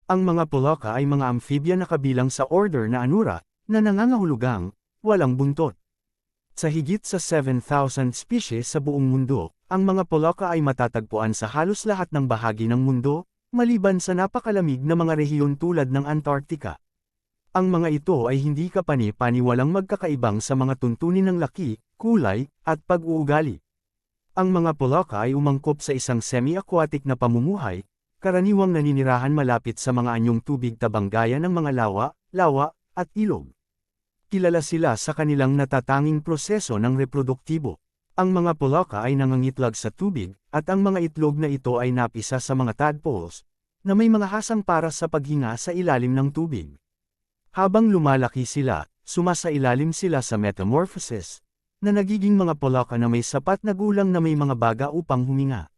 Ang mga poloka ay mga amphibian na kabilang sa order na Anura, na nangangahulugang, walang buntot. Sa higit sa 7,000 species sa buong mundo, ang mga poloka ay matatagpuan sa halos lahat ng bahagi ng mundo, maliban sa napakalamig na mga rehiyon tulad ng Antarctica. Ang mga ito ay hindi kapani-paniwalang magkakaibang sa mga tuntunin ng laki, kulay, at pag-uugali. Ang mga poloka ay umangkop sa isang semi-aquatic na pamumuhay, karaniwang naninirahan malapit sa mga anyong tubig tabang gaya ng mga lawa, at ilog. Kilala sila sa kanilang natatanging proseso ng reproduktibo. Ang mga poloka ay nangangitlag sa tubig, at ang mga itlog na ito ay napisa sa mga tadpoles, na may mga hasang para sa paghinga sa ilalim ng tubig. Habang lumalaki sila, sumasailalim sila sa metamorphosis, na nagiging mga poloka na may sapat na gulang na may mga baga upang huminga.